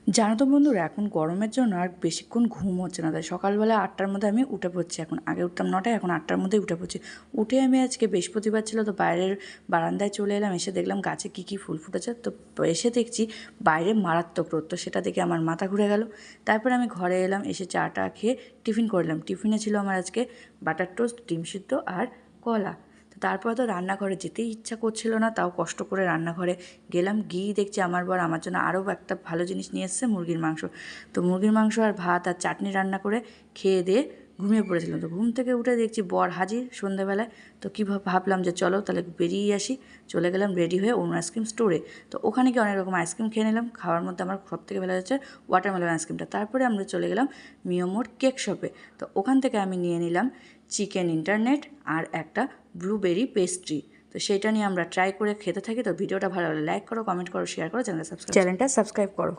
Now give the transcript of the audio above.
জানো তো বন্ধুরা, এখন গরমের জন্য আর বেশিক্ষণ ঘুম হচ্ছে না, তাই সকালবেলা 8টার মধ্যে আমি উঠে পড়ছি। এখন আগে উঠতাম 9টায়, এখন 8টার মধ্যেই উঠে পড়ছি। উঠে আমি আজকে বৃহস্পতিবার ছিল তো বাইরের বারান্দায় চলে এলাম। এসে দেখলাম গাছে কী কী ফুল ফুটেছে। তো এসে দেখছি বাইরে মারাত্মক রোদ। তো সেটা দেখে আমার মাথা ঘুরে গেল। তারপর আমি ঘরে এলাম, এসে চাটা খেয়ে টিফিন করলাম। টিফিনে ছিল আমার আজকে বাটার টোস্ট, ডিম সিদ্ধ আর কলা। তো তারপর তো রান্নাঘরে যেতেই ইচ্ছা করছিল না, তাও কষ্ট করে রান্নাঘরে গেলাম। গিয়ে দেখছি আমার বর আমার জন্য আরও একটা ভালো জিনিস নিয়ে এসেছে, মুরগির মাংস। তো মুরগির মাংস আর ভাত আর চাটনি রান্না করে খেয়ে দিয়ে ঘুমিয়ে পড়েছিলাম। তো ঘুম থেকে উঠে দেখছি বর হাজির সন্ধ্যেবেলায়। তো কী ভাবলাম যে চলো তাহলে বেরিয়ে আসি। চলে গেলাম রেডি হয়ে অরুণ আইসক্রিম স্টোরে। তো ওখানে গিয়ে অনেক রকম আইসক্রিম খেয়ে নিলাম। খাওয়ার মধ্যে আমার সবথেকে ভালো হচ্ছে ওয়াটারমেলন আইসক্রিমটা। তারপরে আমরা চলে গেলাম মিয়ামোর কেক শপে। তো ওখান থেকে আমি নিয়ে নিলাম চিকেন ইন্টারনেট আর একটা ব্লুবেরি পেস্ট্রি। তো সেটা নিয়ে আমরা ট্রাই করে খেতে থাকি। তো ভিডিওটা ভালো লাগলে লাইক করো, কমেন্ট করো, শেয়ার করো, চ্যানেলটা সাবস্ক্রাইব করো।